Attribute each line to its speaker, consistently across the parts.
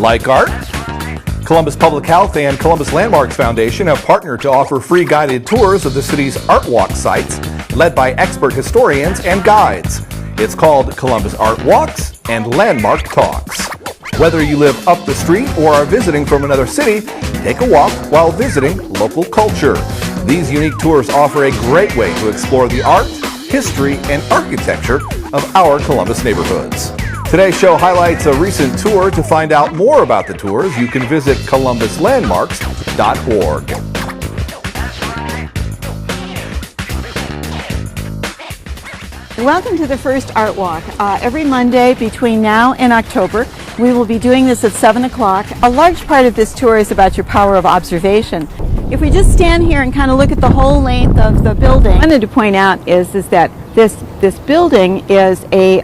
Speaker 1: Like art? Columbus Public Health and Columbus Landmarks Foundation have partnered to offer free guided tours of the city's Artwalk sites, led by expert historians and guides. It's called Columbus Artwalks and Landmark Talks. Whether you live up the street or are visiting from another city, take a walk while visiting local culture. These unique tours offer a great way to explore the art, history, and architecture of our Columbus neighborhoods. Today's show highlights a recent tour. To find out more about the tours, you can visit columbuslandmarks.org.
Speaker 2: Welcome to the first Art Walk. Every Monday between now and October, we will be doing this at 7 o'clock. A large part of this tour is about your power of observation. If we just stand here and kind of look at the whole length of the building, what I wanted to point out is that this building is a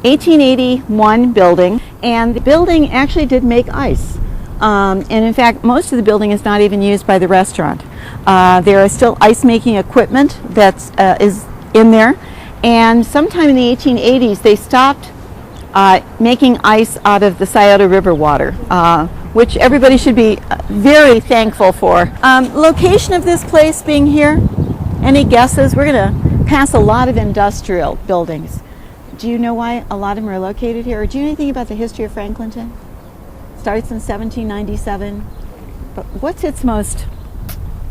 Speaker 2: 1881 building, and the building actually did make ice. And in fact, most of the building is not even used by the restaurant. There is still ice making equipment that is in there. And sometime in the 1880s, they stopped making ice out of the Scioto River water, which everybody should be very thankful for. Location of this place being here, any guesses? We're going to pass a lot of industrial buildings. Do you know why a lot of them are located here? Or do you know anything about the history of Franklinton? Starts in 1797. But what's its most,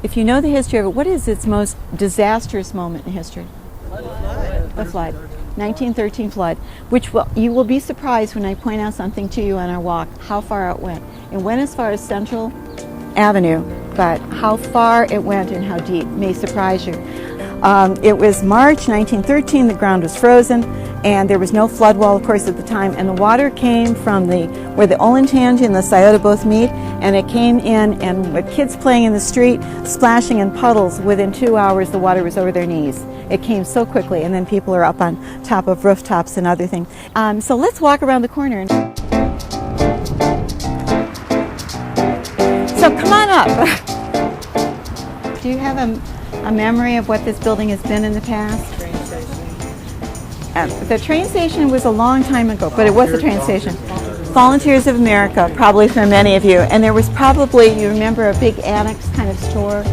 Speaker 2: if you know the history of it, what is its most disastrous moment in history? The flood. 1913 flood, which you will be surprised when I point out something to you on our walk, how far it went. It went as far as Central Avenue, but how far it went and how deep may surprise you. It was March 1913, the ground was frozen, and there was no flood wall, of course, at the time, and the water came from where the Olentangy and the Scioto both meet, and it came in, and with kids playing in the street, splashing in puddles, within 2 hours the water was over their knees. It came so quickly, and then people are up on top of rooftops and other things. So let's walk around the corner. So come on up. Do you have a memory of what this building has been in the past?
Speaker 3: Train station.
Speaker 2: The train station was a long time ago, but it was a train station. Volunteers of America, probably for many of you. And there was probably, you remember, a big annex kind of store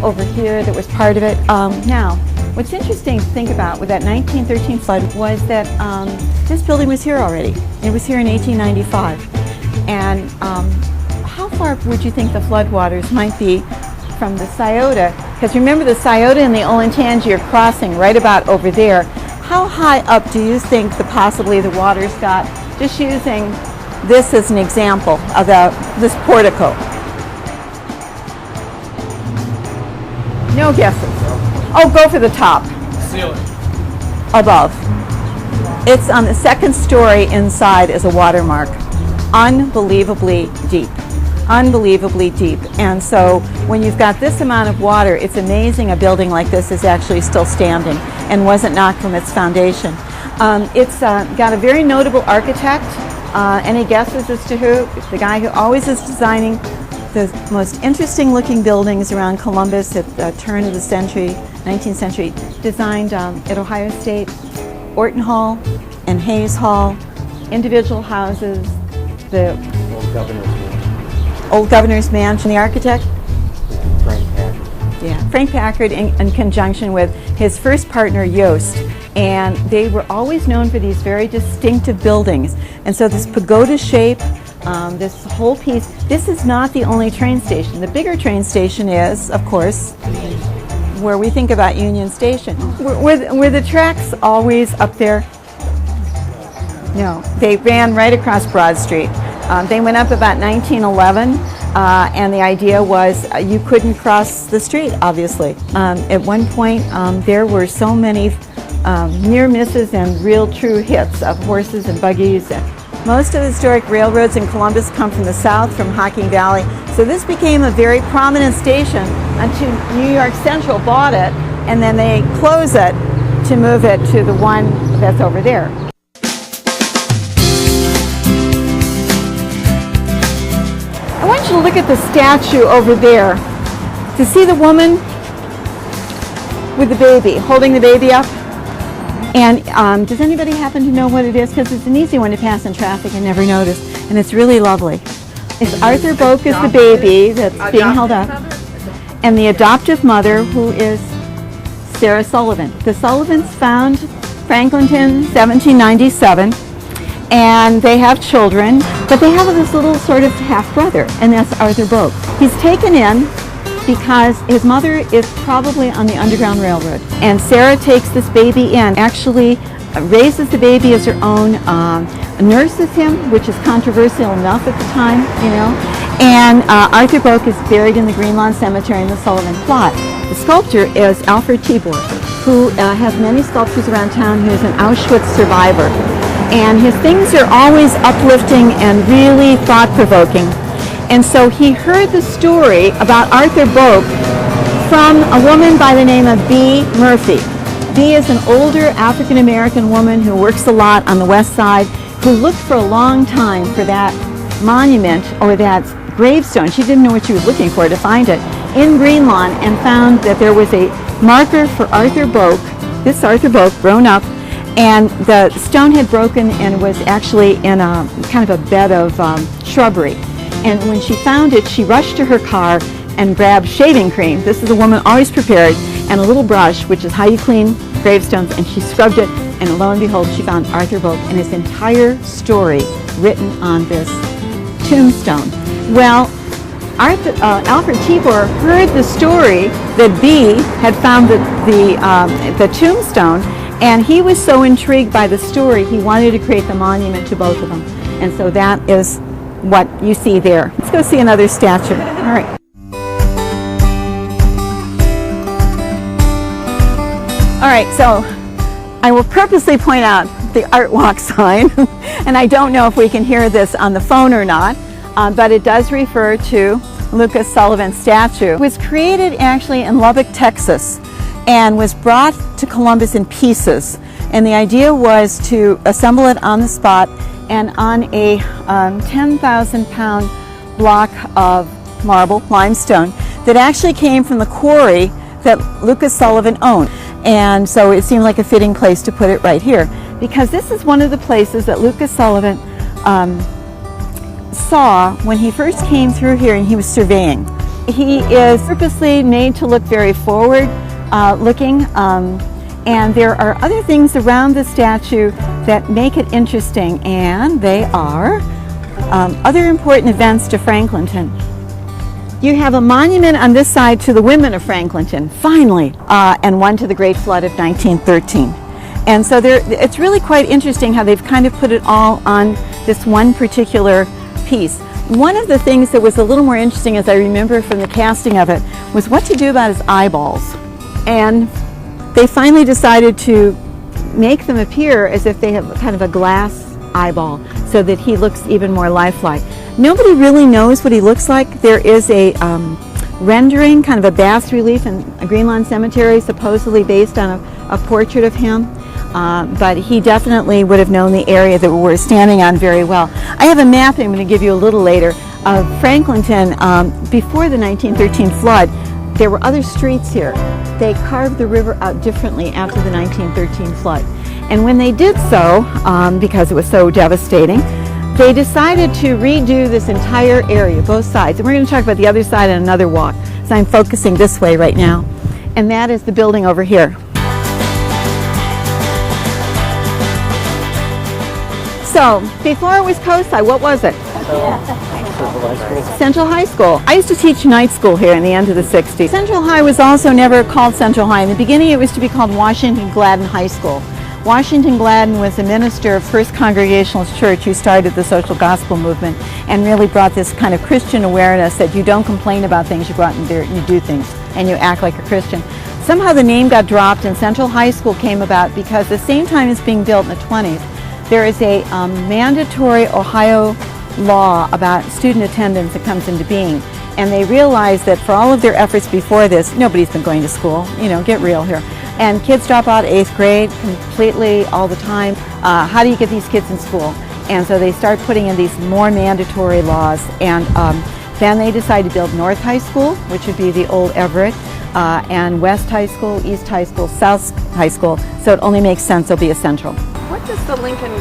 Speaker 2: over here that was part of it. Now, what's interesting to think about with that 1913 flood was that this building was here already. It was here in 1895. And how far would you think the floodwaters might be from the Scioto? Because remember, the Scioto and the Olentangy are crossing right about over there. How high up do you think possibly the waters got, just using this as an example of this portico? No guesses. Oh, go for the top.
Speaker 3: Ceiling.
Speaker 2: Above. It's on the second story inside is a watermark. Unbelievably deep. Unbelievably deep. And so when you've got this amount of water, it's amazing a building like this is actually still standing and wasn't knocked from its foundation. It's got a very notable architect. Any guesses as to who? The guy who always is designing the most interesting looking buildings around Columbus at the turn of the century, 19th century, designed at Ohio State, Orton Hall and Hayes Hall, individual houses, the Old Governor's Mansion. The architect?
Speaker 3: Frank Packard.
Speaker 2: Yeah, Frank Packard in conjunction with his first partner, Yost. And they were always known for these very distinctive buildings. And so this pagoda shape, this whole piece, this is not the only train station. The bigger train station is, of course, where we think about Union Station. Were the tracks always up there? No, they ran right across Broad Street. They went up about 1911, and the idea was you couldn't cross the street, obviously. At one point, there were so many near misses and real true hits of horses and buggies. Most of the historic railroads in Columbus come from the south, from Hocking Valley. So this became a very prominent station until New York Central bought it, and then they close it to move it to the one that's over there. I want you to look at the statue over there. To see the woman with the baby, holding the baby up. And does anybody happen to know what it is? Because it's an easy one to pass in traffic and never notice. And it's really lovely. It's Arthur Boak is the baby that's being held up. And the adoptive mother, who is Sarah Sullivan. The Sullivans found Franklinton 1797. And they have children, but they have this little sort of half-brother, and that's Arthur Boak. He's taken in because his mother is probably on the Underground Railroad. And Sarah takes this baby in, actually raises the baby as her own, nurses him, which is controversial enough at the time, you know. And Arthur Boak is buried in the Green Lawn Cemetery in the Sullivan plot. The sculptor is Alfred Tibor, who has many sculptures around town. He was an Auschwitz survivor. And his things are always uplifting and really thought-provoking. And so he heard the story about Arthur Boak from a woman by the name of B. Murphy. B is an older African-American woman who works a lot on the west side, who looked for a long time for that monument or that gravestone. She didn't know what she was looking for to find it in Green Lawn, and found that there was a marker for Arthur Boak, this Arthur Boak grown up, and the stone had broken and was actually in a kind of a bed of shrubbery. And when she found it, she rushed to her car and grabbed shaving cream. This is a woman always prepared, and a little brush, which is how you clean gravestones, and she scrubbed it, and lo and behold, she found Arthur Boak and his entire story written on this tombstone. Well, Alfred Tibor heard the story that B had found the tombstone, and he was so intrigued by the story, he wanted to create the monument to both of them. And so that is what you see there. Let's go see another statue. All right. All right, so I will purposely point out the Artwalk sign, and I don't know if we can hear this on the phone or not, but it does refer to Lucas Sullivan's statue. It was created actually in Lubbock, Texas, and was brought to Columbus in pieces. And the idea was to assemble it on the spot and on a 10,000-pound block of marble, limestone, that actually came from the quarry that Lucas Sullivan owned. And so it seemed like a fitting place to put it right here, because this is one of the places that Lucas Sullivan saw when he first came through here and he was surveying. He is purposely made to look very forward looking, and there are other things around the statue that make it interesting, and they are other important events to Franklinton. You have a monument on this side to the women of Franklinton, finally, and one to the Great Flood of 1913. And so it's really quite interesting how they've kind of put it all on this one particular piece. One of the things that was a little more interesting, as I remember from the casting of it, was what to do about his eyeballs. And they finally decided to make them appear as if they have kind of a glass eyeball, so that he looks even more lifelike. Nobody really knows what he looks like. There is a rendering, kind of a bas relief in a Green Lawn Cemetery, supposedly based on a portrait of him. But he definitely would have known the area that we're standing on very well. I have a map I'm going to give you a little later of Franklinton before the 1913 flood. There were other streets here. They carved the river out differently after the 1913 flood. And when they did so, because it was so devastating, they decided to redo this entire area, both sides. And we're going to talk about the other side in another walk. So I'm focusing this way right now. And that is the building over here. So, before it was COSI, what was it? Central High School. I used to teach night school here in the end of the 60s. Central High was also never called Central High. In the beginning, it was to be called Washington Gladden High School. Washington Gladden was a minister of First Congregationalist Church who started the social gospel movement and really brought this kind of Christian awareness that you don't complain about things, you go out and you do things and you act like a Christian. Somehow the name got dropped and Central High School came about because the same time it's being built in the 20s, there is a mandatory Ohio law about student attendance that comes into being. And they realized that for all of their efforts before this, nobody's been going to school, you know, get real here. And kids drop out 8th grade completely all the time. How do you get these kids in school? And so they start putting in these more mandatory laws. And then they decided to build North High School, which would be the old Everett. and West High School, East High School, South High School, so it only makes sense there'll be a central.
Speaker 4: What does the Lincoln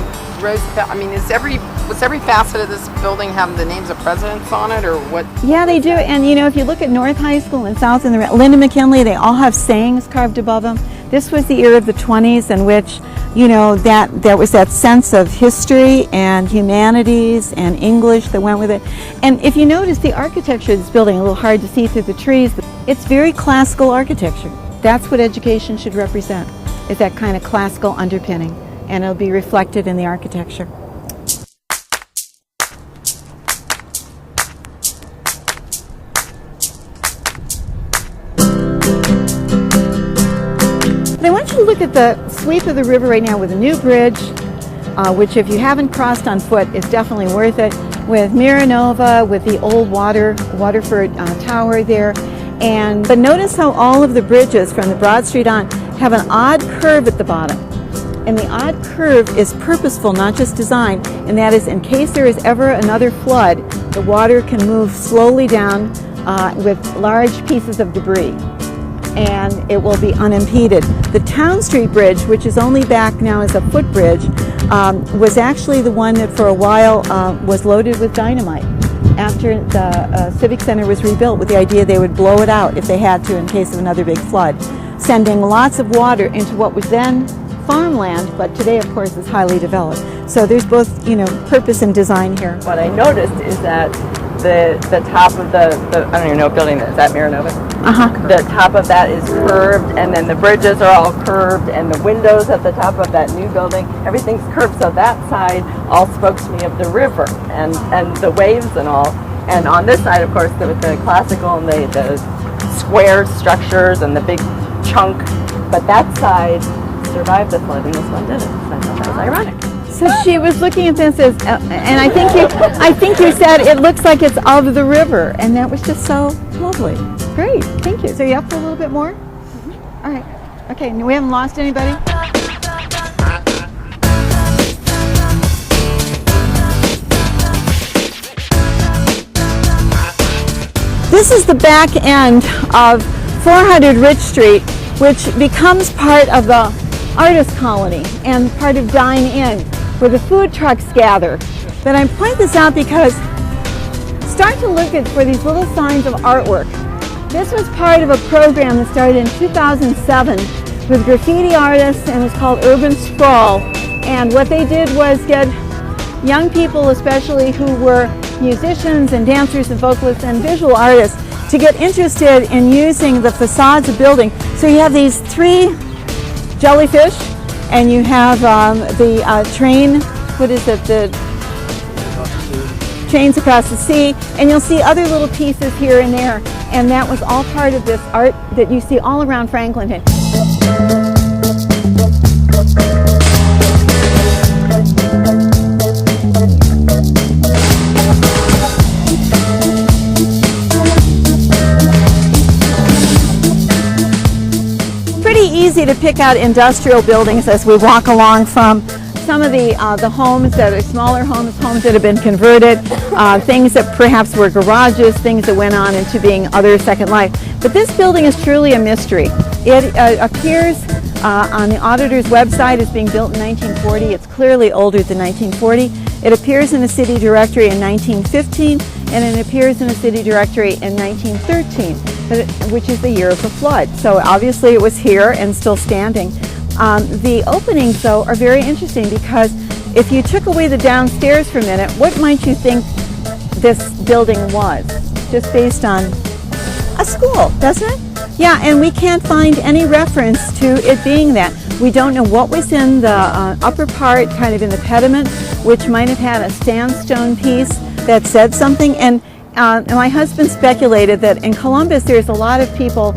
Speaker 4: Roosevelt, I mean, was every facet of this building have the names of presidents on it, or what?
Speaker 2: Yeah, they do, and you know, if you look at North High School and South and Linda McKinley, they all have sayings carved above them. This was the era of the 20s in which, you know, there was that sense of history and humanities and English that went with it. And if you notice the architecture of this building, a little hard to see through the trees, it's very classical architecture. That's what education should represent, is that kind of classical underpinning, and it'll be reflected in the architecture. I want you to look at the sweep of the river right now with a new bridge, which if you haven't crossed on foot is definitely worth it, with Miranova, with the old Waterford Tower there. But notice how all of the bridges from the Broad Street on have an odd curve at the bottom. And the odd curve is purposeful, not just design, and that is in case there is ever another flood, the water can move slowly down with large pieces of debris, and it will be unimpeded. The Town Street Bridge, which is only back now as a footbridge, was actually the one that for a while was loaded with dynamite after the Civic Center was rebuilt, with the idea they would blow it out if they had to in case of another big flood, sending lots of water into what was then farmland, but today of course is highly developed. So there's both, you know, purpose and design here.
Speaker 5: What I noticed is that the top of the I don't even know what building that is. That Miranova? The top of that is curved, and then the bridges are all curved, and the windows at the top of that new building, everything's curved. So that side all spoke to me of the river and the waves and all. And on this side, of course, with the classical and the square structures and the big chunk, but that side survived the flood and this one didn't. I thought that was ironic.
Speaker 2: So she was looking at this as, and I think you said it looks like it's of the river, and that was just so lovely. Great, thank you. So you up for a little bit more? All right. Okay, we haven't lost anybody? This is the back end of 400 Rich Street, which becomes part of the artist colony and part of Dine In, where the food trucks gather. But I point this out because start to look for these little signs of artwork. This was part of a program that started in 2007 with graffiti artists, and it was called Urban Sprawl. And what they did was get young people, especially who were musicians and dancers and vocalists and visual artists, to get interested in using the facades of buildings. So you have these three jellyfish, and you have the train, what is it, the trains across the sea, and you'll see other little pieces here and there, and that was all part of this art that you see all around Franklinton. Easy to pick out industrial buildings as we walk along, from some of the homes that are smaller homes that have been converted, things that perhaps were garages, things that went on into being other second life. But this building is truly a mystery. It appears on the auditor's website as being built in 1940. It's clearly older than 1940. It appears in the city directory in 1915, and it appears in the city directory in 1913, which is the year of the flood. So obviously it was here and still standing. The openings, though, are very interesting, because if you took away the downstairs for a minute, what might you think this building was? Just based on a school, doesn't it? Yeah, and we can't find any reference to it being that. We don't know what was in the upper part, kind of in the pediment, which might have had a sandstone piece that said something. And my husband speculated that in Columbus there's a lot of people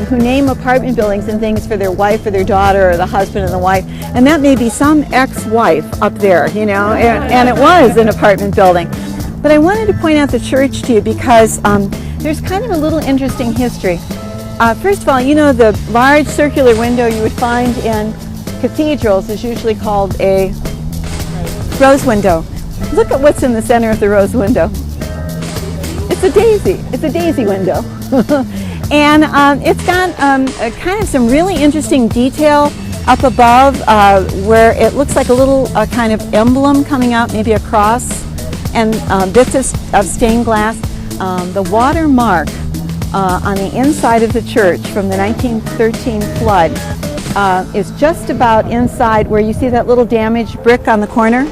Speaker 2: who name apartment buildings and things for their wife or their daughter, or the husband and the wife, and that may be some ex-wife up there, you know, and it was an apartment building. But I wanted to point out the church to you because there's kind of a little interesting history. First of all, you know, the large circular window you would find in cathedrals is usually called a rose window. Look at what's in the center of the rose window. It's a daisy. It's a daisy window. And it's got kind of some really interesting detail up above where it looks like a little kind of emblem coming out, maybe a cross, and bits of stained glass. The watermark on the inside of the church from the 1913 flood is just about inside where you see that little damaged brick on the corner.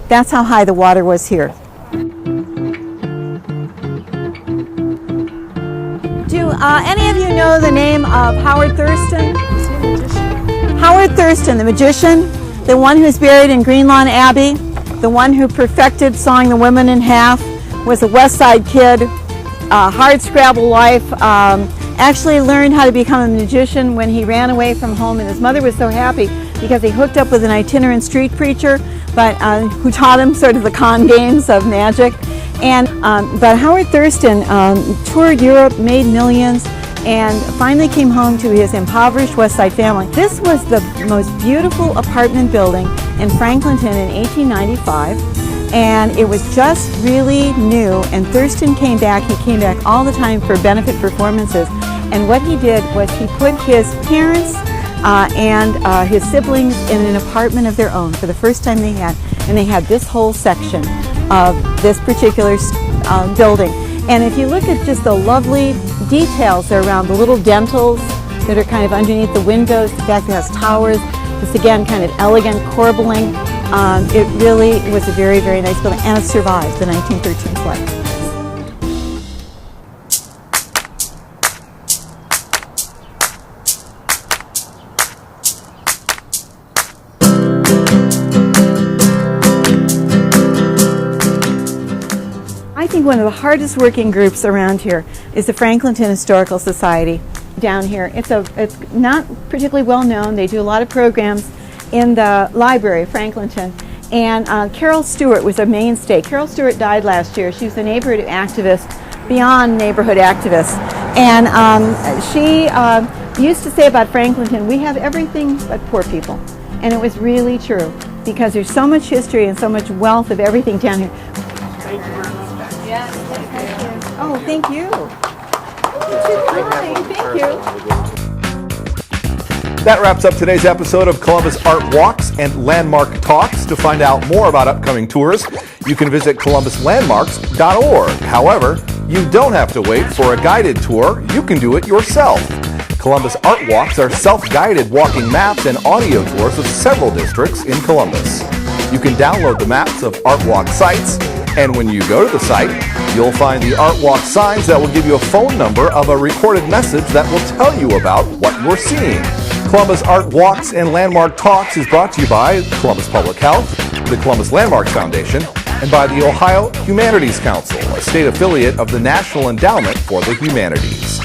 Speaker 2: That's how high the water was here. Do any of you know the name of Howard Thurston? Howard Thurston, the magician, the one who's buried in Greenlawn Abbey, the one who perfected sawing the women in half, was a West Side kid, hard scrabble life, actually learned how to become a magician when he ran away from home, and his mother was so happy because he hooked up with an itinerant street preacher who taught him sort of the con games of magic. But Howard Thurston toured Europe, made millions, and finally came home to his impoverished West Side family. This was the most beautiful apartment building in Franklinton in 1895, and it was just really new, and Thurston came back. He came back all the time for benefit performances, and what he did was he put his parents and his siblings in an apartment of their own for the first time they had, and they had this whole section of this particular building. And if you look at just the lovely details around the little dentals that are kind of underneath the windows, the fact that it has towers, this again kind of elegant corbelling, it really was a very, very nice building, and it survived the 1913 flood. I think one of the hardest working groups around here is the Franklinton Historical Society down here. It's not particularly well known. They do a lot of programs in the library, Franklinton. And Carol Stewart was a mainstay. Carol Stewart died last year. She was a neighborhood activist beyond neighborhood activist. And she used to say about Franklinton, we have everything but poor people. And it was really true because there's so much history and so much wealth of everything down here.
Speaker 3: Thank you very much.
Speaker 2: Yes, thank you. Oh, thank you. Thank you.
Speaker 1: That wraps up today's episode of Columbus Artwalks and Landmark Talks. To find out more about upcoming tours, you can visit columbuslandmarks.org. However, you don't have to wait for a guided tour. You can do it yourself. Columbus Artwalks are self-guided walking maps and audio tours of several districts in Columbus. You can download the maps of Artwalk sites, and when you go to the site, you'll find the Artwalk signs that will give you a phone number of a recorded message that will tell you about what you're seeing. Columbus Artwalks and Landmark Talks is brought to you by Columbus Public Health, the Columbus Landmark Foundation, and by the Ohio Humanities Council, a state affiliate of the National Endowment for the Humanities.